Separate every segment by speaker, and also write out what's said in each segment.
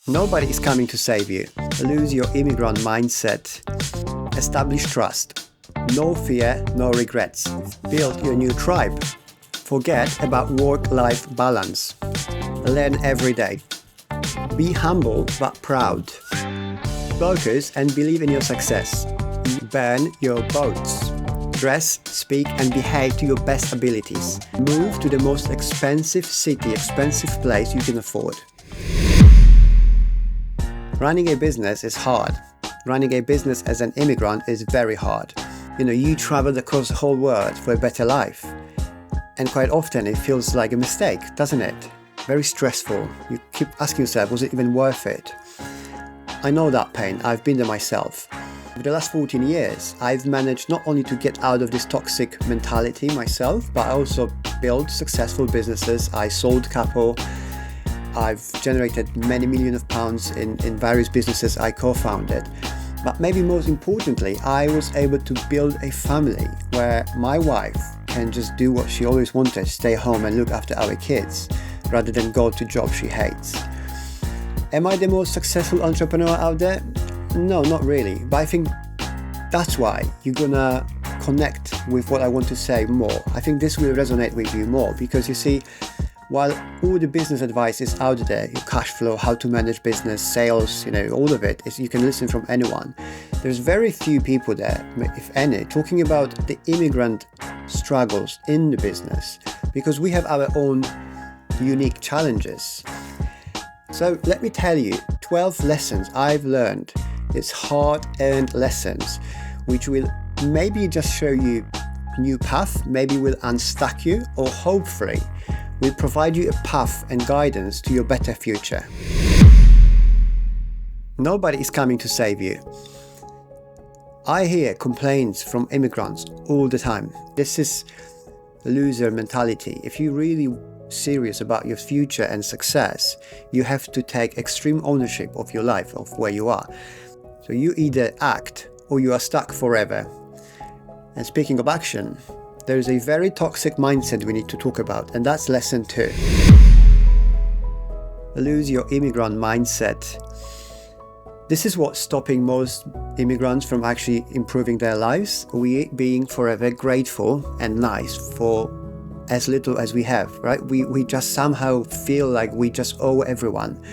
Speaker 1: Nobody is coming to save you. Lose your immigrant mindset. Establish trust. No fear, no regrets. Build your new tribe. Forget about work-life balance. Learn every day. Be humble but proud. Focus and believe in your success. Burn your boats. Dress, speak and behave to your best abilities. Move to the most expensive city, expensive place you can afford. Running a business is hard. Running a business as an immigrant is very hard. You travel across the whole world for a better life. And quite often it feels like a mistake, doesn't it? Very stressful. You keep asking yourself, was it even worth it? I know that pain. I've been there myself. For the last 14 years, I've managed not only to get out of this toxic mentality myself, but I also built successful businesses. I sold couple. I've generated many millions of pounds in various businesses I co-founded. But maybe most importantly, I was able to build a family where my wife can just do what she always wanted, stay home and look after our kids, rather than go to job she hates. Am I the most successful entrepreneur out there? No, not really. But I think that's why you're gonna connect with what I want to say more. I think this will resonate with you more because you see, while all the business advice is out there, your cash flow, how to manage business, sales, all of it, you can listen from anyone. There's very few people there, if any, talking about the immigrant struggles in the business because we have our own unique challenges. So let me tell you 12 lessons I've learned. It's hard-earned lessons which will maybe just show you a new path, maybe will unstuck you, or hopefully will provide you a path and guidance to your better future. Nobody is coming to save you. I hear complaints from immigrants all the time. This is loser mentality. If you're really serious about your future and success, you have to take extreme ownership of your life, of where you are. So you either act or you are stuck forever. And speaking of action, there is a very toxic mindset we need to talk about, and that's lesson 2. Lose your immigrant mindset. This is what's stopping most immigrants from actually improving their lives. We being forever grateful and nice for as little as we have, right? We just somehow feel like we just owe everyone.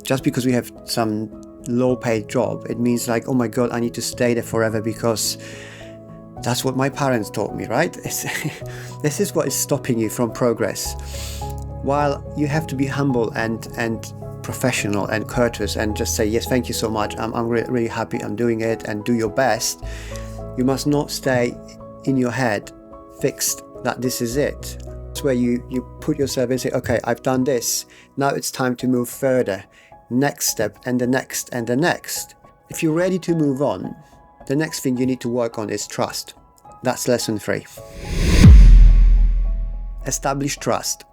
Speaker 1: Just because we have some low-paid job, it means like, oh my God, I need to stay there forever because that's what my parents taught me, right? This is what is stopping you from progress. While you have to be humble and professional and courteous and just say, yes, thank you so much, I'm really happy I'm doing it, and do your best, you must not stay in your head fixed that this is it. It's where you put yourself and say, okay, I've done this, now it's time to move further. Next step and the next and the next. If you're ready to move on, the next thing you need to work on is trust. That's lesson 3. Establish trust.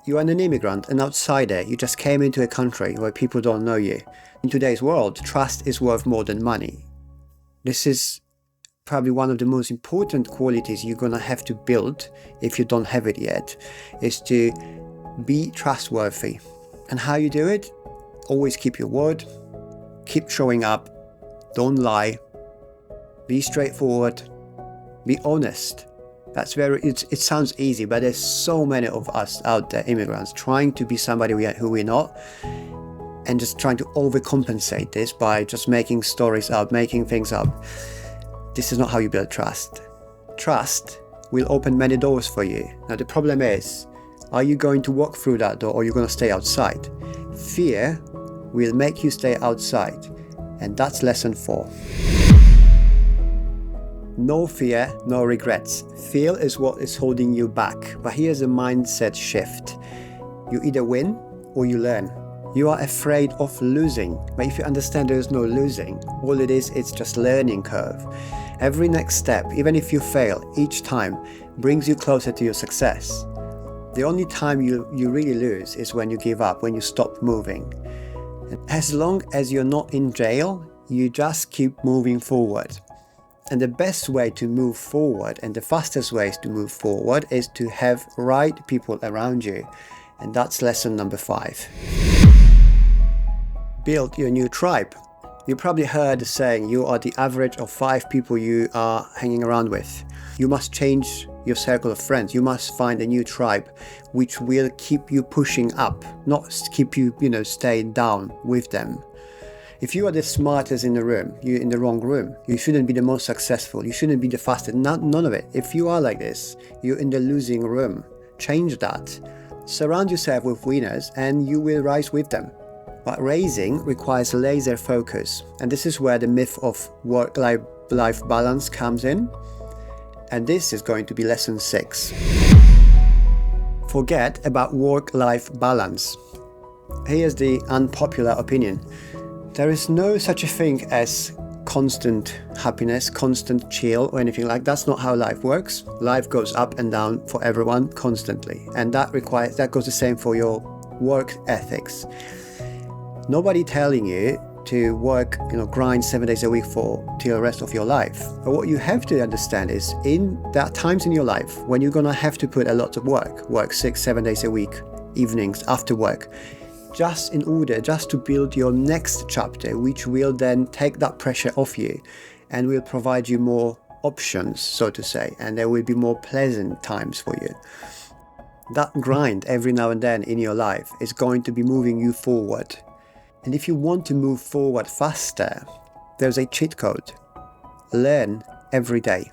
Speaker 1: You are an immigrant, an outsider. You just came into a country where people don't know you. In today's world, trust is worth more than money. This is probably one of the most important qualities you're gonna have to build, if you don't have it yet, is to be trustworthy. And how you do it? Always keep your word, keep showing up, don't lie, be straightforward, be honest. It sounds easy, but there's so many of us out there, immigrants, trying to be somebody who we're not, and just trying to overcompensate this by just making stories up, making things up. This is not how you build trust. Trust will open many doors for you. Now the problem is, are you going to walk through that door or are you going to stay outside? Fear will make you stay outside, and that's lesson 4. No fear, no regrets. Fear is what is holding you back, but here's a mindset shift. You either win or you learn. You are afraid of losing, but if you understand there is no losing, all it is, it's just learning curve. Every next step, even if you fail each time, brings you closer to your success. The only time you really lose is when you give up, when you stop moving. As long as you're not in jail, you just keep moving forward. And the best way to move forward and the fastest ways to move forward is to have right people around you. And that's lesson number 5. build your new tribe. You probably heard the saying, you are the average of 5 people you are hanging around with. You must change your circle of friends. You must find a new tribe which will keep you pushing up, not keep you, staying down with them. If you are the smartest in the room, you're in the wrong room. You shouldn't be the most successful. You shouldn't be the fastest. None of it. If you are like this, you're in the losing room. Change that. Surround yourself with winners and you will rise with them. But raising requires laser focus. And this is where the myth of work-life balance comes in. And this is going to be lesson 6. Forget about work-life balance. Here's the unpopular opinion. There is no such a thing as constant happiness, constant chill or anything like that. That's not how life works. Life goes up and down for everyone constantly. And that goes the same for your work ethics. Nobody telling you to work, grind 7 days a week till the rest of your life. But what you have to understand is there are times in your life when you're going to have to put a lot of work 6-7 days a week, evenings, after work, just to build your next chapter, which will then take that pressure off you and will provide you more options, so to say, and there will be more pleasant times for you. That grind every now and then in your life is going to be moving you forward. And if you want to move forward faster, there's a cheat code. Learn every day.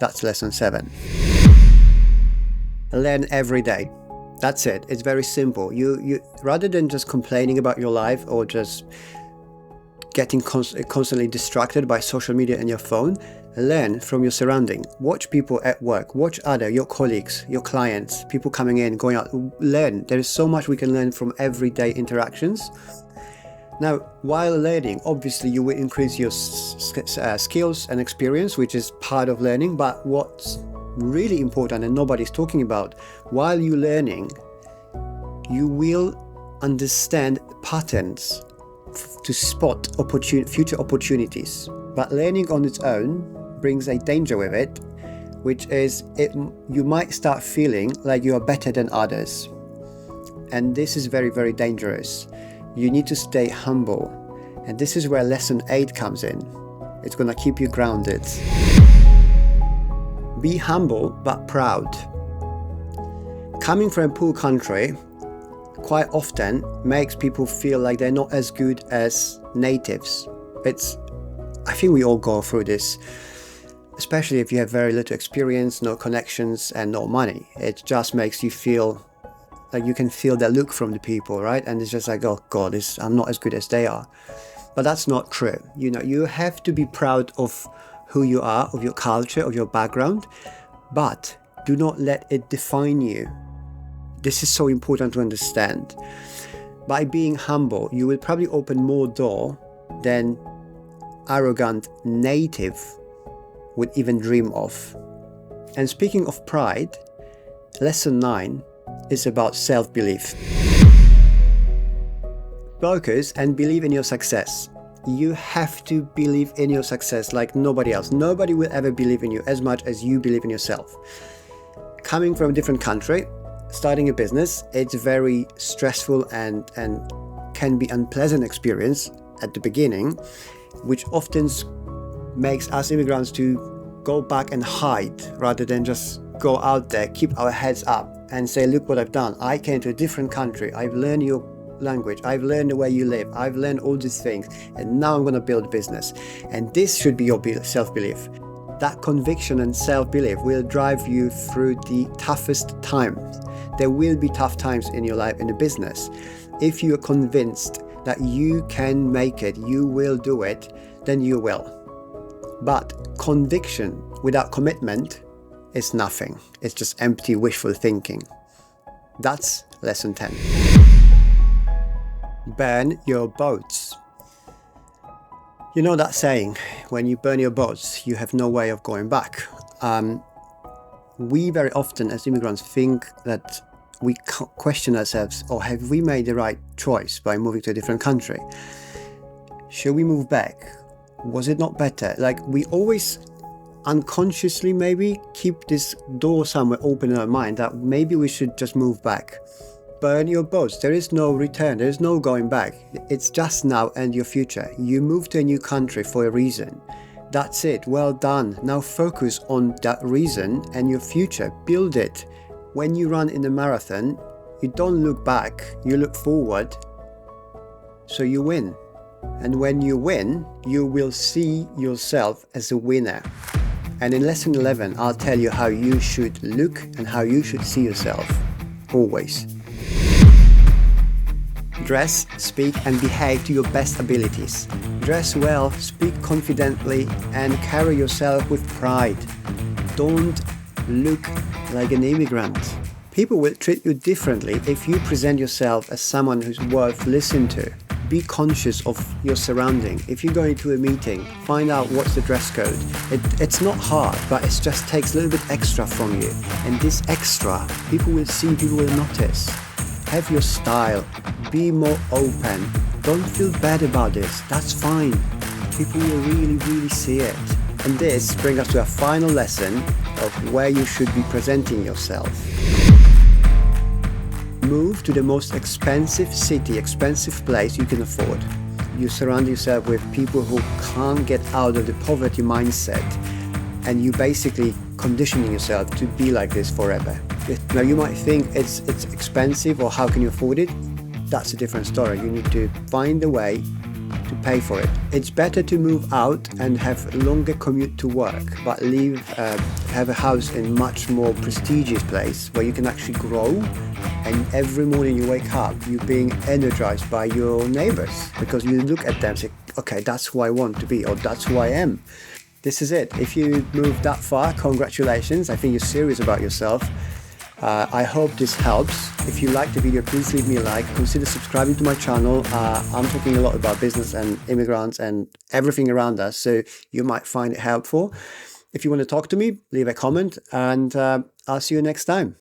Speaker 1: That's lesson 7. Learn every day. That's it. It's very simple. You rather than just complaining about your life or just getting constantly distracted by social media and your phone, learn from your surrounding. Watch people at work. Watch your colleagues, your clients, people coming in, going out. Learn. There is so much we can learn from everyday interactions. Now, while learning, obviously you will increase your skills and experience, which is part of learning. But what's really important and nobody's talking about, while you're learning, you will understand patterns to spot future opportunities. But learning on its own brings a danger with it, which is you might start feeling like you are better than others. And this is very, very dangerous. You need to stay humble. And this is where lesson 8 comes in. It's going to keep you grounded. Be humble but proud. Coming from a poor country quite often makes people feel like they're not as good as natives. I think we all go through this, especially if you have very little experience, no connections and no money. It just makes you feel like you can feel the look from the people, right? And it's just like, oh God, I'm not as good as they are. But that's not true. You have to be proud of who you are, of your culture, of your background, but do not let it define you. This is so important to understand. By being humble, you will probably open more door than arrogant native would even dream of. And speaking of pride, lesson 9 is about self-belief. Focus and believe in your success. You have to believe in your success like nobody else. Nobody will ever believe in you as much as you believe in yourself. Coming from a different country, starting a business, it's very stressful and can be unpleasant experience at the beginning, which often makes us immigrants to go back and hide rather than just go out there, keep our heads up and say, look what I've done. I came to a different country. I've learned your language. I've learned the way you live. I've learned all these things. And now I'm going to build a business. And this should be your self-belief. That conviction and self-belief will drive you through the toughest times. There will be tough times in your life in a business. If you are convinced that you can make it, you will do it, then you will. But conviction without commitment is nothing. It's just empty wishful thinking. That's lesson 10. Burn your boats. You know that saying, when you burn your boats, you have no way of going back. We very often as immigrants think that we question ourselves, or have we made the right choice by moving to a different country? Should we move back? Was it not better? Like, we always unconsciously maybe keep this door somewhere open in our mind that maybe we should just move back. Burn your boats. There is no return. There is no going back. It's just now and your future. You moved to a new country for a reason. That's it. Well done. Now focus on that reason and your future. Build it. When you run in a marathon, you don't look back. You look forward. So you win. And when you win, you will see yourself as a winner. And in lesson 11, I'll tell you how you should look and how you should see yourself. Always. Dress, speak and behave to your best abilities. Dress well, speak confidently and carry yourself with pride. Don't look like an immigrant. People will treat you differently if you present yourself as someone who's worth listening to. Be conscious of your surrounding. If you go into a meeting, find out what's the dress code. It's not hard, but it just takes a little bit extra from you. And this extra, people will see, people will notice. Have your style. Be more open. Don't feel bad about this. That's fine. People will really see it. And this brings us to a final lesson of where you should be presenting yourself. Move to the most expensive city, expensive place you can afford. You surround yourself with people who can't get out of the poverty mindset, and you basically conditioning yourself to be like this forever. Now you might think it's expensive or how can you afford it? That's a different story. You need to find a way to pay for it. It's better to move out and have a longer commute to work, but have a house in much more prestigious place where you can actually grow, and every morning you wake up, you're being energized by your neighbors because you look at them and say, okay, that's who I want to be, or that's who I am. This is it. If you move that far, congratulations. I think you're serious about yourself. I hope this helps. If you like the video, please leave me a like. Consider subscribing to my channel. I'm talking a lot about business and immigrants and everything around us, so you might find it helpful. If you want to talk to me, leave a comment, and I'll see you next time.